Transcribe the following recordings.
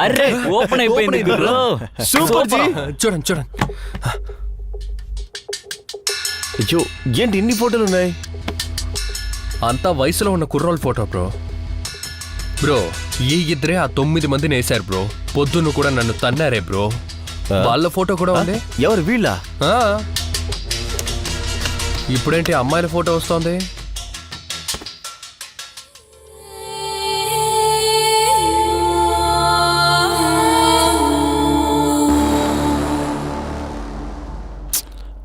అరే ఓపెన్ అయిపోయింది గురు. Super G. చూడండి చూడండి. అయ్యో ఏంటి ఇన్ని ఫోటోలు ఉన్నాయి? అంతా వయసులో ఉన్న కుర్రోళ్ళ ఫోటో బ్రో. బ్రో ఈ ఇద్దరే ఆ 9 మందిని వేశారు బ్రో. పొద్దున్న కూడా నన్ను తన్నారే బ్రో. వాళ్ళ ఫోటో కూడా ఉంది. ఎవరు వీళ్ళ? ఇప్పుడేంటి అమ్మాయిల ఫోటో వస్తోంది?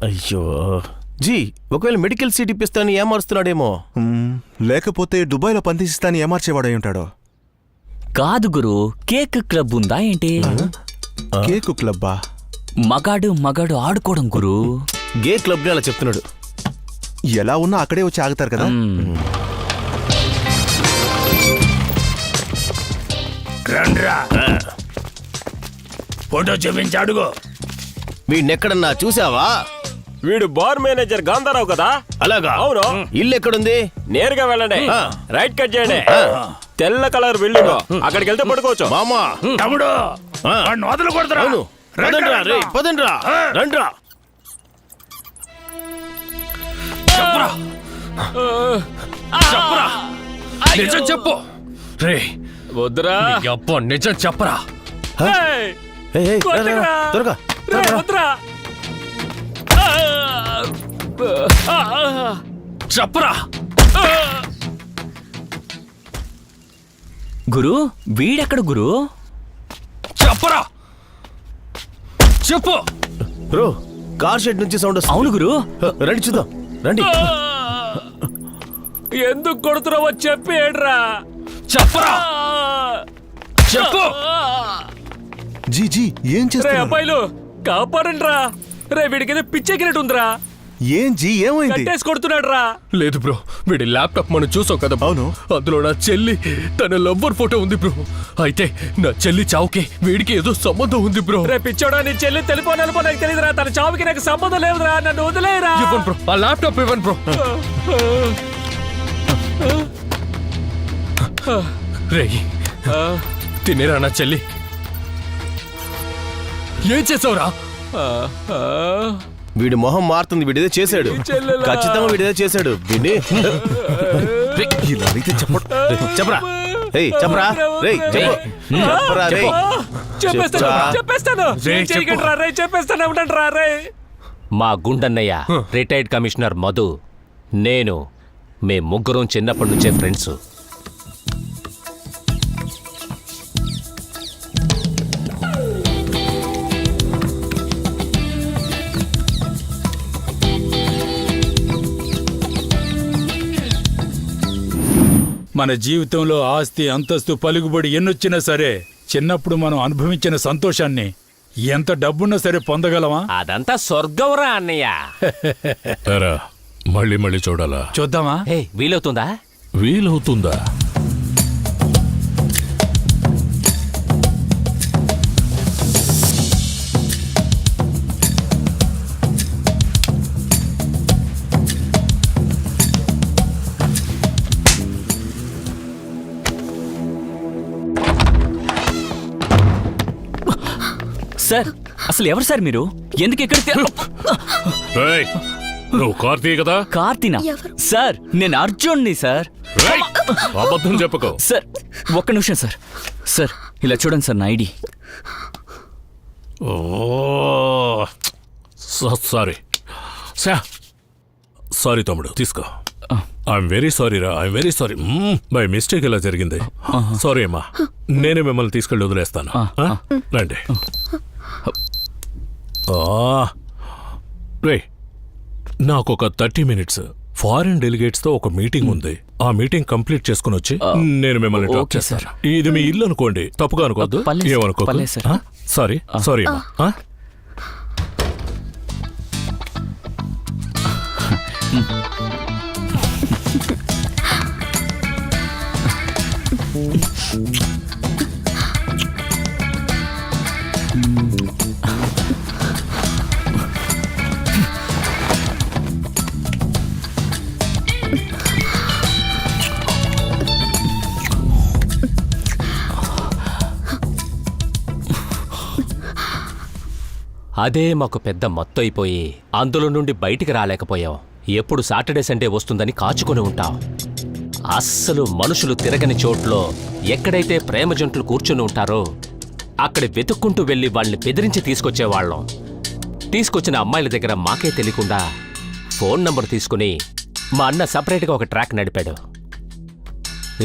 అయ్యో జీ, ఒకవేళ మెడికల్ సీట్ ఇప్పిస్తాను ఏమారుస్తున్నాడేమో. లేకపోతే దుబాయ్లో పందిస్తాను ఏమార్చేవాడై ఉంటాడో. కాదు గురు, కేక్ క్లబ్ ఉందా ఏంటి? కేకు క్లబ్బా? మగాడు ఆడుకోవడం గురు. గే క్లబ్ అలా చెప్తున్నాడు. ఎలా ఉన్నా అక్కడే వచ్చి ఆగుతారు కదా. ఫోటో చూపించి అడుగు. వీడినెక్కడన్నా చూసావా? వీడు బార్ మేనేజర్ గాంధారావు కదా. అలాగా? అవును. ఇల్లు ఎక్కడుంది? నేరుగా వెళ్ళండి, రైట్ కట్ చేయండి, తెల్ల కలర్ బిల్డింగ్, అక్కడికి వెళ్తే పడుకోవచ్చు. మామా తమ్ముడు వాడిని వదలు కొడతారా? అవును, పదండ్రా రే, పదండ్రా, రండ్రా. నిజం చెప్పు రే. వద్దురా. అబ్బా నిజం చెప్పరా. ఏయ్, ఏయ్, రా, రా, రా, త్వరగా, త్వరగా. వద్దురా. చెప్పరా. గురు వీడెక్కడ గురు? చెప్పరా, చెప్పు. బ్రో కార్ షెడ్ నుంచి సౌండ్ వస్తుంది. అవును గురు. రండి చూద్దాం, రండి. ఎందుకు కొడుతున్నావో చెప్పి ఏడ్రా. చెప్పరా, చెప్పు. జీ జీ ఏం రే చేస్తున్నారు? అబ్బాయిలు కాపాడండి రా. రే వీడికి పిచ్చెక్కినట్టు ఉందిరా. ఏం జీ ఏమైంది? కట్టేసి కొడుతున్నాడు రా. లేదు బ్రో, వీడి ల్యాప్టాప్ మనం చూసాం కదా. అవును. అందులో నా చెల్లి తన లవ్వర్ ఫోటో ఉంది బ్రో. అయితే నా చెల్లి చావుకి వీడికి ఏదో సంబంధం ఉంది బ్రో. రే పిచ్చోడా, నీ చెల్లి తెలిపో నెలపో నాకు తెలియదురా. తన చావుకి నాకు సంబంధం లేదురా. నన్ను వదిలేరా. ఇవ్వను బ్రో, ఆ ల్యాప్టాప్ ఇవ్వను బ్రో. రే తినేరా నా చెల్లి. ఏం చేసావురా? వీడి మొహం మారుతుంది. వీడిదే చేశాడు, ఖచ్చితంగా వీడిదే చేశాడు. వీడిని ఇలా అయితే చెప్పడు. చెప్పరా, ఏయ్ చెప్పరా, రేయ్ చెప్పు, చెప్పరా రే. చెప్పేస్తాను. చెప్పేస్తాను ఏమిటండి రా. రే మా గుండన్నయ్య రిటైర్డ్ కమిషనర్ మధు, నేను మేం ముగ్గురం చిన్నప్పటి నుంచే ఫ్రెండ్స్. మన జీవితంలో ఆస్తి అంతస్తు పలుకుబడి ఎన్నొచ్చినా సరే చిన్నప్పుడు మనం అనుభవించిన సంతోషాన్ని ఎంత డబ్బున్నా సరే పొందగలమా? అదంతా స్వర్గంరా అన్నయ్య. మళ్ళీ మళ్ళీ చూడాలా? చూద్దామా? వీలవుతుందా? వీలవుతుందా? సార్ అసలు ఎవరు సార్ మీరు? ఎందుకు ఎక్కడ? నువ్వు కార్తీ కదా? కార్తీనా? సార్ నేను అర్జున్ని సార్. అబద్ధం చెప్పుకో. సార్ ఒక్క నిమిషం సార్. సార్ ఇలా చూడండి సార్, నా ఐడి. సారీ సారీ తమ్ముడు, తీసుకో. ఐఎమ్ వెరీ సారీ రా, I'm very sorry. By mistake ఇలా జరిగింది. సారీ అమ్మా, నేనే మిమ్మల్ని తీసుకెళ్ళి వదిలేస్తాను. రండి. రే నాకు ఒక 30 minutes ఫారిన్ డెలిగేట్స్ తో ఒక మీటింగ్ ఉంది. ఆ మీటింగ్ కంప్లీట్ చేసుకుని వచ్చి నేను మిమ్మల్ని డ్రాప్ చేస్తాను. ఇది మీ ఇల్లు అనుకోండి, తప్పుగా అనుకోవద్దు. ఏమనుకో. సారీ సారీ అమ్మా. అదే మాకు పెద్ద మొత్తం అయిపోయి అందులో నుండి బయటికి రాలేకపోయాం. ఎప్పుడు సాటర్డే సండే వస్తుందని కాచుకొని ఉంటాం. అస్సలు మనుషులు తిరగని చోట్లో ఎక్కడైతే ప్రేమ జంటలు కూర్చుని ఉంటారో అక్కడ వెతుక్కుంటూ వెళ్ళి వాళ్ళని బెదిరించి తీసుకొచ్చేవాళ్ళం. తీసుకొచ్చిన అమ్మాయిల దగ్గర మాకే తెలియకుండా ఫోన్ నంబర్ తీసుకుని మా అన్న సపరేట్గా ఒక ట్రాక్ నడిపాడు.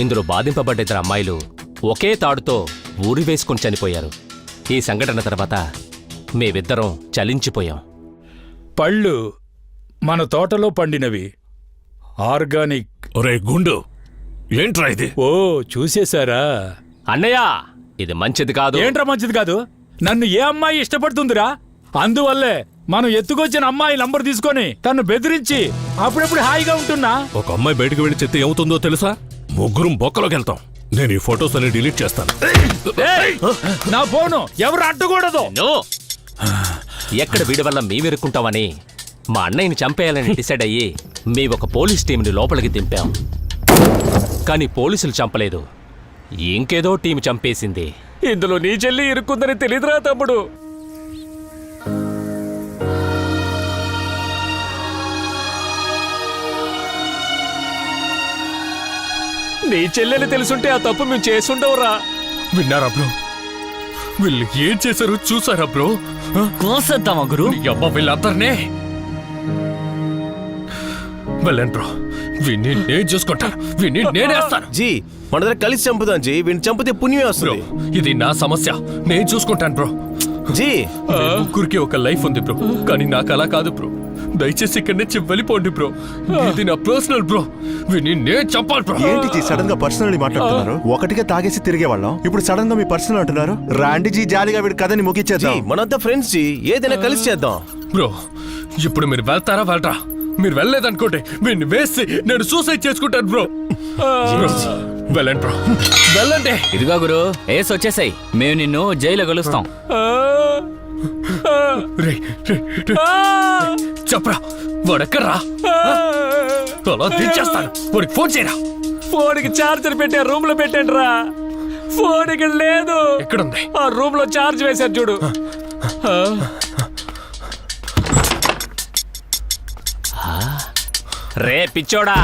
ఇందులో బాధింపబడ్డ 2 అమ్మాయిలు ఒకే తాడుతో ఊరి వేసుకుని చనిపోయారు. ఈ సంఘటన తర్వాత మేమిద్దరం చలించిపోయాం. పళ్ళు మన తోటలో పండినవి, ఆర్గానిక్. ఒరే గుండు, ఏంట్రా ఇది? ఓ చూసేశారా? అన్నయ్య, ఇది మంచిది కాదు. ఏంట్రా మంచిది కాదు? నన్ను ఏ అమ్మాయి ఇష్టపడుతుందిరా? అందువల్లే మనం ఎత్తుకొచ్చిన అమ్మాయి నంబర్ తీసుకొని తను బెదిరించి అప్పుడప్పుడు హాయిగా ఉంటున్నా. ఒక అమ్మాయి బయటకు వెళ్ళి చెత్త ఏమవుతుందో తెలుసా? ముగ్గురం బొక్కలోకి వెళ్తాం. నేను ఈ ఫొటోస్ అన్ని డిలీట్ చేస్తాను. ఏయ్! నా ఫోను ఎవరు అడ్డకూడదు. నో! ఎక్కడ వీడి వల్ల మేమిరుక్కుంటామని మా అన్నయ్యని చంపేయాలని డిసైడ్ అయ్యి మేమొక పోలీస్ టీంని లోపలికి దింపాం. కానీ పోలీసులు చంపలేదు, ఇంకేదో టీం చంపేసింది. ఇందులో నీ చెల్లి ఇరుక్కుందని తెలీదురా తమ్ముడు. నీ చెల్లెలు తెలుసుంటే ఆ తప్పు మేము చేసుండవురా. విన్నారా బ్రో? వీళ్ళు ఏం చేశారు చూసారా బ్రో? కోసేద్దామా గురు? నీ అమ్మ వీళ్ళందరినీ వెళ్ళండి బ్రో. వీడిని నేను చూసుకుంటాను, వీడిని నేనేస్తాను. జీ మన దగ్గర కలిసి చంపుదాం జీ. వీడిని చంపితే పుణ్యమే బ్రో, వస్తుంది. ఇది నా సమస్య, నేను చూసుకుంటాను బ్రో. జీ ముగ్గురికి ఒక లైఫ్ ఉంది బ్రో, కానీ నాకు అలా కాదు బ్రో. దయచేసి ఇక్కడి నుంచి వెళ్ళిపోండి బ్రో. ఇది నా పర్సనల్ బ్రో. వీడిని నేను చంపాలి బ్రో. ఏంటి జీ సడన్ గా పర్సనల్ మాట్లాడుతున్నారు? ఒకటిగా తాగేసి తిరిగే వాళ్ళం, ఇప్పుడు సడన్ గా మీ పర్సనల్ అంటున్నారు. రాండి జీ, జాలీగా వీడి కథని జీ ముగించేద్దాం. మనంతా ఫ్రెండ్స్ జీ, ఏదైనా కలిసి చేద్దాం. బ్రో, ఇప్పుడు మీరు వెళ్తారా వెళ్ళరా? మీరు వెళ్ళలేదనుకోండి వీడిని వేసి నేను సూసైడ్ చేసుకుంటాను బ్రో. బ్రో, వెళ్ళండి బ్రో, వెళ్ళండి. ఇదిగో గురు, ఏస్ వచ్చేసాయి. మేము నిన్ను జైల్లో కలుస్తాం. రేయ్, రేయ్, రేయ్. చెప్పరా, వాడెక్కడ్రా? అలా దించేస్తాను. వాడికి ఫోన్ చేయరా. ఫోన్కి ఛార్జర్ పెట్టే రూమ్ లో పెట్టండి రా. ఫోన్ ఇక్కడ లేదు. ఎక్కడుంది? ఆ రూమ్ లో ఛార్జ్ వేశారు చూడు. రే పిచ్చోడా,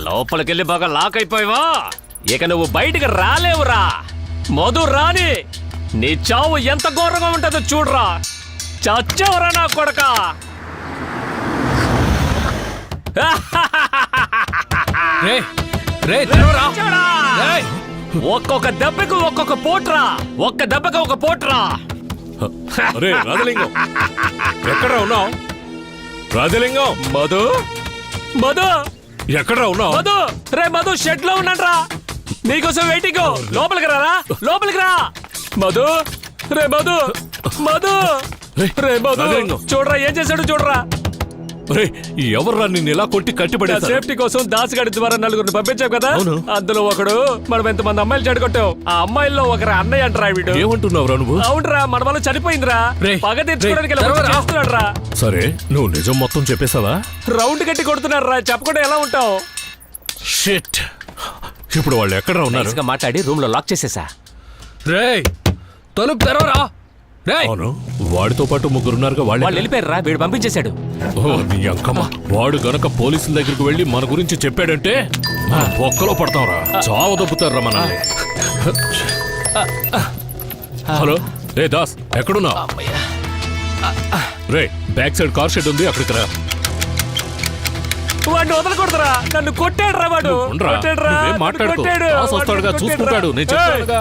లోపలికెళ్ళి బాగా లాక్ అయిపోయావా? ఇక నువ్వు బయటికి రాలేవురా. మధు రాని నీ చావు ఎంత ఘోరంగా ఉంటుందో చూడరా. చచ్చావురా నా కొడక. రే రే తెరవరా. పిచ్చోడా! రేయ్, ఒక్కొక్క దెబ్బకు ఒక్కొక్క పోట్రా. ఒక్క దెబ్బకు ఒక పోట్రా. అరే రాజలింగం, ఎక్కడ ఉన్నావు? రాజలింగం, మధు, మధు, ఎక్కడ ఉన్నావు? మధు, రే మధు, షెడ్ లో ఉన్నాడ్రా. నీకోసం వెయిటింగ్. లోపలికి రారా, లోపలికి రా. మధు, రే మధు, మధు, రే మధు, రాజలింగం. చూడరా ఏం చేశాడు చూడరా. రే ఎవర్రా నిన్ను ఇలా కొట్టి కట్టిపడేశారు? సేఫ్టీ కోసం దాసగాడి ద్వారా 4గురిని పంపించావు కదా. అవును. అందులో ఒకడు మనం ఎంతమంది అమ్మాయిలు చెడగొట్టావు. ఆ అమ్మాయిల్లో ఒకరు అన్నయ్య అంటరా వీడు. ఏమంటున్నావురా నువ్వు? అవునరా, మన వల్ల చనిపోయిందిరా. రేయ్, పగ తెచ్చుకోవడానికి ఇలా తెరవరా. చేస్తున్నాడు రా. సరే నువ్వు నిజం మొత్తం చెప్పేశావా? రౌండ్ కట్టి కొడుతున్నారు రా. చెప్పకుండా ఎలా ఉంటావు? షిట్, ఇప్పుడు వాళ్ళు ఎక్కడ ఉన్నారు? నైస్గా మాట్లాడి రూమ్ లో లాక్ చేసేసా. రేయ్, తలుపు తెరవరా. రేయ్, అవును, వాడితో పాటు ముగ్గురున్నారుగా. వాళ్ళు వాళ్ళు వెళ్ళిపోయారు రా. వీడు పంపించేశాడు. ఓ నీ అంకమ్మ, వాడు గనక పోలీసుల దగ్గరికి వెళ్ళి మన గురించి చెప్పాడంటే ఒక్కలో పడతాంరా. చావు దొబ్బుతారా మనల్ని. హలో, రే దాస్, ఎక్కడున్నా? రే, బ్యాక్ సైడ్ కార్ షెడ్ ఉంది, అక్కడికి రా. వాడిని వదలకూడదురా. నన్ను కొట్టాడు రా వాడు. ఉండరా, కొట్టాడు రా. నువ్వేం మాట్లాడుకో. కొట్టాడు. దాస్ వస్తాడుగా, వాడిని చూసుకుంటాడు. నేను కొట్టాడు రా. చెప్తానుగా.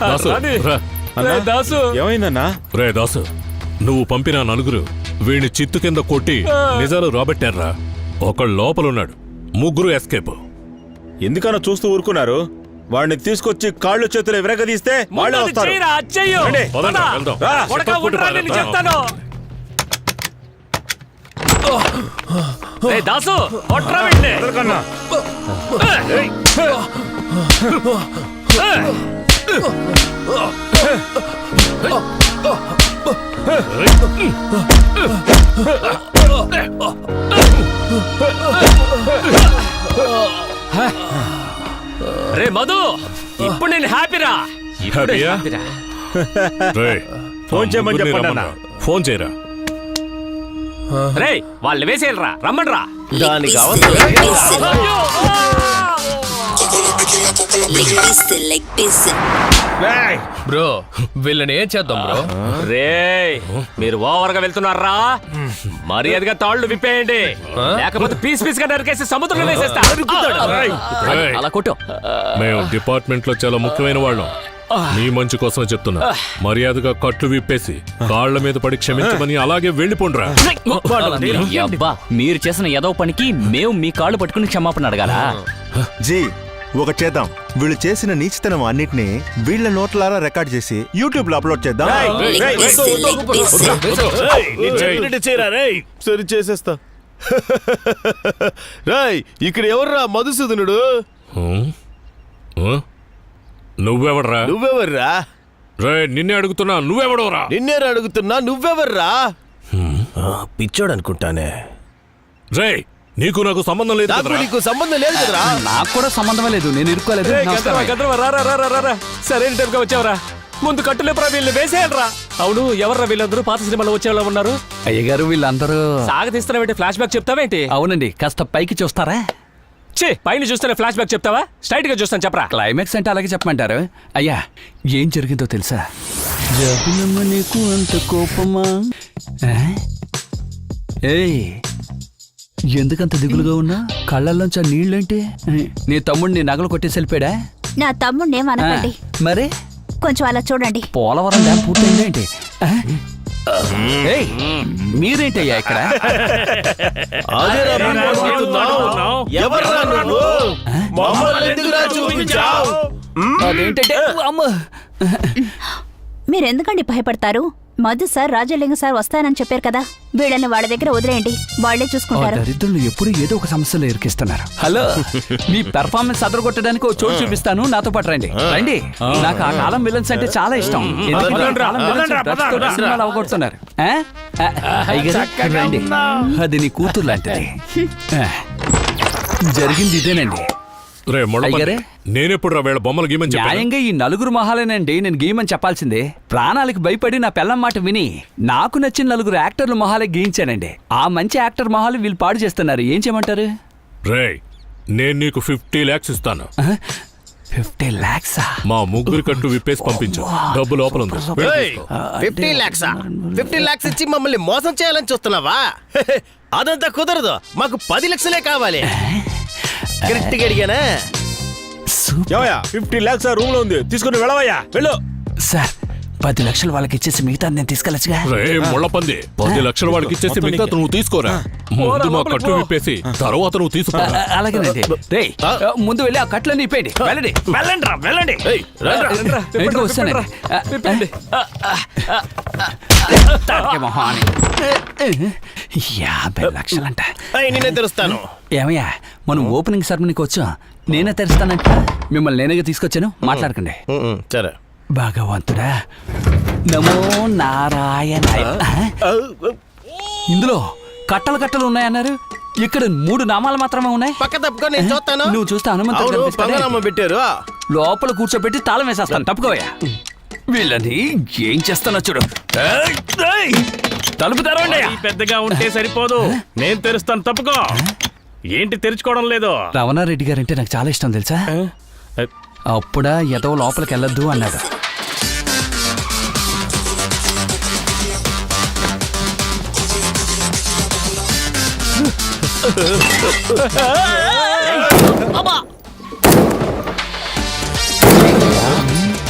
దాసు, రాని. రా. రే దాసు, ఏమైందన్నా? రే దాసు, నువ్వు పంపిన 4 వీడిని చిత్తు కింద కొట్టి నిజాలు రాబట్టారా. ఒకళ్ళు లోపలున్నాడు, 3 ఎస్కేప్. ఎందుకన్నా చూస్తూ ఊరుకున్నారు? వాడిని తీసుకొచ్చి కాళ్ళు చేతులు విరగదీస్తే వాళ్ళే ముందు వస్తారు. చెయ్యరా, చెయ్యు. రండి, పదండి, పద. వెళ్దాం. రా. కొడకా, ఉండరా, నేను చెప్తాను. రే దాసు, కొట్రా వీడిని. వదలకన్నా. రే మధు, ఇప్పుడు నేను హ్యాపీరా. ఇప్పుడు హ్యాపీయా? హ్యాపీరా. రే, ఫోన్ చేయమని ముగ్గురిని చెప్పండి అన్న. రమ్మన్నా. ఫోన్ చేయరా. రేయ్ వాళ్ళు వేసేయరా, రమ్మన్రా. దానికి బ్రో వీళ్ళని ఏం చేద్దాం బ్రో? రేయ్ మీరు ఓవర్గా వెళ్తున్నారా? మర్యాదగా తాళ్ళు విప్పేయండి, లేకపోతే పీస్ పీస్ గా నరికేసి సముద్రంలో వేసేస్తా. రేయ్, అలా కొట్టు. మేము డిపార్ట్మెంట్ లో చాలా ముఖ్యమైన వాళ్ళం. నీ మంచి కోసమే చెప్తున్నా. మర్యాదగా కట్లు విప్పేసి కాళ్ల మీద పడి క్షమించమని అలాగే వెళ్ళిపోండ్రా. అబ్బా, మీరు చేసిన ఏదో పనికి మేము మీ కాళ్ళు పట్టుకుని క్షమాపణ అడగాలా? జీ ఒక చేద్దాం, వీళ్ళు చేసిన నీచతనం అన్నిటినీ వీళ్ళ నోట్లారా రికార్డ్ చేసి యూట్యూబ్ లో అప్లోడ్ చేద్దాం. సరి చేసేస్తా. రాయ్ ఇక్కడ ఎవర్రా మధుసూదనుడు? హ్మ్? ఆ? నువ్వెవడ్రా? నువ్వెవర్రా? రే నిన్నే అడుగుతున్నా, నువ్వెవడవరా? నిన్నేరా అడుగుతున్నా, నువ్వెవర్రా? పిచ్చోడు అనుకుంటానే. రే నీకు నాకు సంబంధం లేదు నాకు కదరా? నీకు సంబంధం లేదు కదరా? నాకు కూడా సంబంధమే లేదు, నేను ఇరుక్కోలేదు. సరైన టైంగా వచ్చావరా. ముందు కట్టులేపరా, వీళ్ళు వేసేయండిరా. అవును ఎవర్రా వీళ్ళందరూ? పాత సినిమాలో వచ్చేవాళ్ళ ఉన్నారు. అయ్యగారు వీళ్ళందరూ సాగతీస్తున్నావేంటి? Flash back చెప్తావేంటి? అవునండి, కాస్త పైకి చూస్తారా? ఛీ, పైన చూస్తేనే ఫ్లాష్ బ్యాక్ చెప్తావా? స్ట్రైట్ గా చూస్తాను చెప్పరా. క్లైమాక్స్ అంటే అలాగే చెప్పమంటారు. అయ్యా ఏం జరిగిందో తెలుసా? జగనమ్మ నీకు అంత కోపమా? ఏయ్ ఎందుకంత దిగులుగా ఉన్నా? కళ్ళల్లోంచి నీళ్ళేంటి? నీ తమ్ముడిని నగలు కొట్టేసి వెళ్ళిపోయాడా? నా తమ్ముడిని ఏమనకండి, మరి కొంచెం అలా చూడండి. పోలవరం డ్యామ్ పూర్తయింది ఏంటి? ఏయ్, మీరేంటయ్యా ఇక్కడ? ఎవర్రా నువ్వు? మమ్మల్ని ఎందుకురా చూపించావ్? అదేంటంటే అమ్మ, మీరెందుకండి భయపడతారు? మధు సార్, రాజలింగ సార్ వస్తానని చెప్పారు కదా, వీళ్ళని వాళ్ళ దగ్గర వదిలేయండి, వాళ్లే ఆ చూసుకుంటారు. దరిద్రులు ఎప్పుడు ఏదో ఒక సమస్యలో ఇరికిస్తున్నారు. హలో, మీ పెర్ఫార్మెన్స్ అదరగొట్టడానికి ఒక చోటు చూపిస్తాను, నాతో పాటు రండి. రండి, నాకు ఆ కాలం విలన్స్ అంటే చాలా ఇష్టం. ఎందుకంటే ఆ కాలం villains drugs తోటి సినిమాలు అవగొడుతున్నారు. అయ్యగారు, రండి, అది నీ కూతురు లాంటిది. జరిగింది ఇదేనండి. రే అయ్యగారే? నేనెప్పుడు రా వీళ్ళ బొమ్మలు గీమని చెప్పాను? న్యాయంగా ఈ నలుగురు మొహాలేనండి నేను గీయమని చెప్పాల్సిందే. ప్రాణాలకు భయపడి నా పెళ్ళం మాట విని నాకు నచ్చిన నలుగురు యాక్టర్ల మొహాలే గీయించానండి. ఆ మంచి యాక్టర్ మొహాలు వీళ్ళు పాడు చేస్తున్నారు. ఏం చేయమంటారు? రే నేను నీకు 50 lakhs ఇస్తాను. 50 lakhs? మా ముగ్గురు కట్టు విప్పేసి పంపించు, డబ్బు లోపల ఉంది. వెళ్ళి తీసుకో. 50 lakhs? 50 lakhs ఇచ్చి మమ్మల్ని మోసం చేయాలని చూస్తున్నావా? అదంతా కుదరదు, మాకు 10 లక్షలే కావాలి. కరెక్ట్గా అడిగానా? 50 lakhs ఆ రూమ్ లో ఉంది, తీసుకుని వెళ్ళవయ్యా, వెళ్ళు. సార్ 10 లక్షలు వాళ్ళకి ఇచ్చేసి మిగతా నేను తీసుకెళ్ళచ్చుగా. రే ముళ్ళపంది, 10 లక్షలు వాడికి ఇచ్చేసి మిగతా నువ్వు తీసుకోరా. ముందు మా కట్టు విప్పేసి తర్వాత నువ్వు తీసుకో. అలాగేనండి. రే ముందు వెళ్ళి ఆ కట్లన్నీ ఇప్పేయండి. వెళ్ళండి, వెళ్ళండి రా, వెళ్ళండి. ఇంటికి వస్తానండి. తాటికే మొహాన్ని. 50 లక్షలంట. నేనే తెరుస్తాను. ఏమయ్యా, మనం ఓపెనింగ్ సెరమనీకి వచ్చాం, నేనే తెరుస్తానంట. మిమ్మల్ని నేనేగా తీసుకొచ్చాను, మాట్లాడకండి. సరే. భగవంతుడా, నమో నారాయణాయ. ఇందులో కట్టలు కట్టలు ఉన్నాయన్నారు, ఇక్కడ 3 నామాలు మాత్రమే ఉన్నాయి. పక్క తప్పుకో, నేను చూస్తాను. నువ్వు చూస్తే హనుమంతుడు కనిపిస్తాడే. పంగనామా పెట్టారు. లోపల కూర్చోబెట్టి తాళం వేసేస్తాను, తప్పుకోవయ్యా. వీళ్ళని ఏం చేస్తానో చూడు. తలుపు తెరవండి. పెద్దగా ఉంటే సరిపోదు, నేను తెరుస్తాను, తప్పుకో. ఏంటి తెరుచుకోవడం లేదు? రమణారెడ్డి గారంటే నాకు చాలా ఇష్టం తెలుసా. అప్పుడా ఎదో లోపలికి వెళ్ళొద్దు అన్నాడు.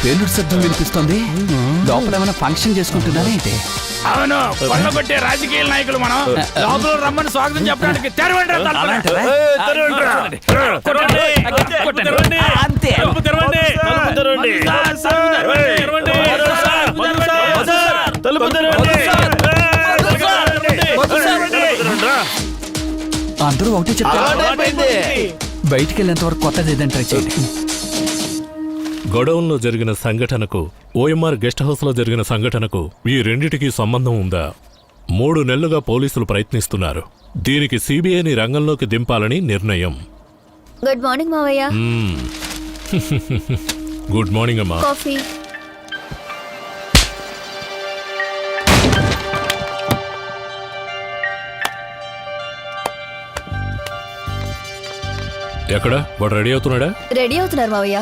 పేలుడు శబ్దం వినిపిస్తుంది. లోపల ఏమైనా ఫంక్షన్ చేసుకుంటున్నారా ఏంటి? అవును, కొట్టే రాజకీయ నాయకులు మనం. లోపల రమ్మని స్వాగతం చెప్పడానికి తెరవండి రా తలుపులు. అలాంటివా? తెరవండి. కొట్టండి. అంతే. తెరవండి. అందరూ ఒకటి చెప్తారు. బయటికి వెళ్ళేంత వరకు కొత్తది ఏదైనా ట్రై చేయండి. గొడవంలో జరిగిన సంఘటనకు, ఓఎంఆర్ గెస్ట్ హౌస్ లో జరిగిన సంఘటనకు ఈ రెండిటికి సంబంధం ఉందా? 3 నెలలుగా పోలీసులు ప్రయత్నిస్తున్నారు. దీనికి సిబిఐని రంగంలోకి దింపాలని నిర్ణయం. గుడ్ మార్నింగ్ మావయ్య. గుడ్ మార్నింగ్ అమ్మా. కాఫీ. ఎక్కడ వాడు రెడీ అవుతున్నాడా? రెడీ అవుతున్నారు మావయ్య.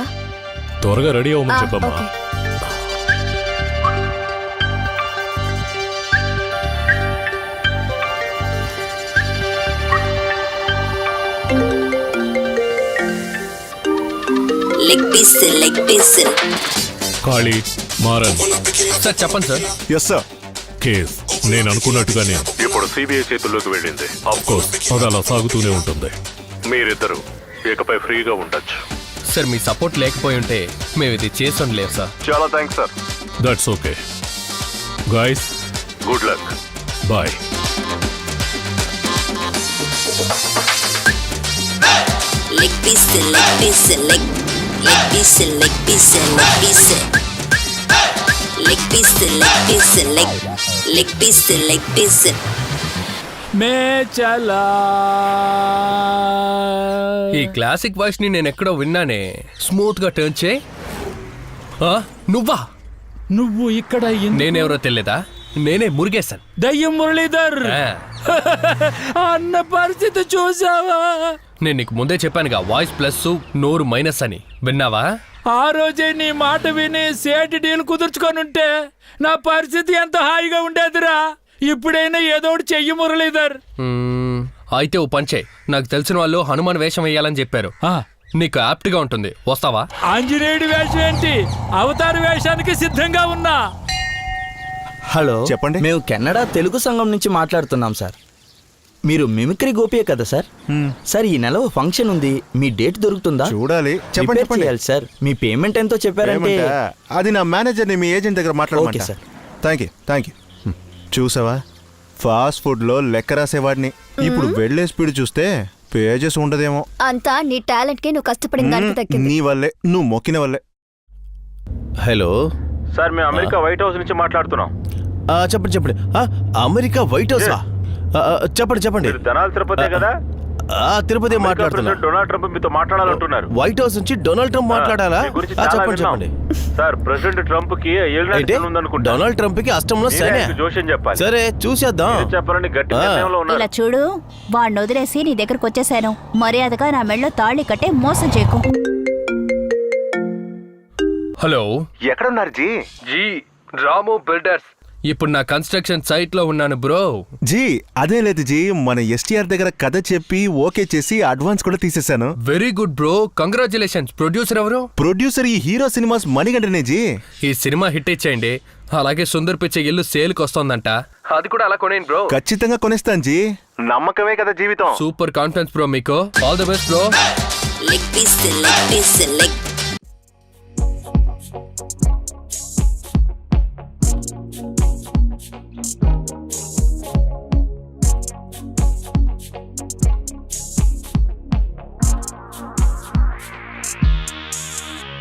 త్వరగా రెడీ అవ్వమని చెప్పమ్మా. ఓకే. ఖాళీ మారన్. సార్ చెప్పండి సార్. Yes sir. కేస్ నేను అనుకున్నట్టుగానే ఇప్పుడు సిబిఐ చేతుల్లోకి వెళ్ళింది. ఆఫ్ కోర్స్ అది అలా సాగుతూనే ఉంటుంది. మీరిద్దరు ఇకపై ఫ్రీగా ఉండొచ్చు. సార్ మీ సపోర్ట్ లేకపోయి ఉంటే మేము ఇది చేసి ఉండలేము సార్. చాలా thanks sir. That's okay guys, good luck, bye. మే చలా. ఈ క్లాసిక్ వాయిస్ ని నేను ఎక్కడో విన్నానే. స్మూత్ గా టర్న్ చేయి. నువ్వా? నువ్వు ఇక్కడ నేనెవరో తెలియదా? నేనే మురుగేశాను. దయ్యం మురళీధర్. అన్న పరిస్థితి చూసావా? నేను నీకు ముందే చెప్పానుగా, వాయిస్ ప్లస్ నోరు మైనస్ అని. విన్నావా? ఆ రోజే నీ మాట విని సేటి డీల్ కుదుర్చుకొని ఉంటే నా పరిస్థితి ఎంత హాయిగా ఉండేదిరా. ఇప్పుడైనా ఏదో ఒకటి చెయ్యి మురళీధర్. అయితే ఓ పంచే, నాకు తెలిసిన వాళ్ళు హనుమాన్ వేషం వేయాలని చెప్పారు. నీకు యాప్ట్ గా ఉంటుంది, వస్తావా? ఆంజనేయుడి వేషం ఏంటి, అవతార వేషానికి సిద్ధంగా ఉన్నా. హలో చెప్పండి. మేము కెనడా తెలుగు సంఘం నుంచి మాట్లాడుతున్నాం సార్. మీరు మిమిక్రీ గోపియే కదా సార్? సార్ ఈ నెల ఫంక్షన్ ఉంది, మీ డేట్ దొరుకుతుందా? చూడాలి. చెప్పండి చెప్పండి. చేయాలి సార్. మీ పేమెంట్ ఎంతో చెప్పారంటే అది నా మేనేజర్ని మీ ఏజెంట్ దగ్గర మాట్లాడమంటా. Okay sir. Thank you. చూసావా, ఫాస్ట్ ఫుడ్ లో లెక్క రాసేవాడిని. ఇప్పుడు వెళ్లే స్పీడ్ చూస్తే పేజెస్ ఉండదేమో. అంతా నీ టాలెంట్ కి నువ్వు కష్టపడిన దానికి దక్కింది. నీ వల్లే, నువ్వు మొక్కిన వల్లే. హలో సార్, మేము అమెరికా వైట్ హౌస్ నుంచి మాట్లాడుతున్నాం. చెప్పండి. America white house. చెప్పండి. ధనాల్ తిరుపతి కదా? తిరుపతి మాట్లాడుతున్నా. డొనాల్డ్ ట్రంప్ మీతో మాట్లాడాలంటున్నారు. వైట్ హౌస్ నుంచి డొనాల్డ్ ట్రంప్ మాట్లాడాలా? చెప్పండి. సార్, ప్రెసిడెంట్ ట్రంప్ కి డొనాల్డ్ ట్రంప్ కి అష్టంలో శని. జోషం చెప్పాలి. సరే చూసేద్దాం. చెప్పాలని గట్టి నిర్ణయంలో ఉన్నారు. ఇలా చూడు, వాడిని వదిలేసి నీ దగ్గరకు వచ్చేసాను. మర్యాదగా నా మెళ్ళో తాళి కట్టే మోసం చేయకు. హలో, ఎక్కడున్నారు జీ? జీ రాము బిల్డర్స్. ఇప్పుడు నా కన్స్ట్రక్షన్ సైట్ లో ఉన్నాను బ్రో. జీ అదే లేదు జీ, మన ఎస్టీఆర్ దగ్గర కథ చెప్పి ఓకే చేసి అడ్వాన్స్ కూడా తీసేశాను. Very good bro, congratulations. Producer ఎవరు? ప్రొడ్యూసర్ ఈ హీరో సినిమాస్ మణిగంటనే జీ. ఈ సినిమా హిట్ ఇచ్చేయండి. అలాగే సుందర్ పిచ్చే ఇల్లు సేల్కి వస్తోందంట, అది కూడా అలా కొనేయండి బ్రో. ఖచ్చితంగా కొనేస్తాను జీ. నమ్మకమే కదా జీవితం. సూపర్ కాన్ఫిడెన్స్ బ్రో మీకు. All the best bro.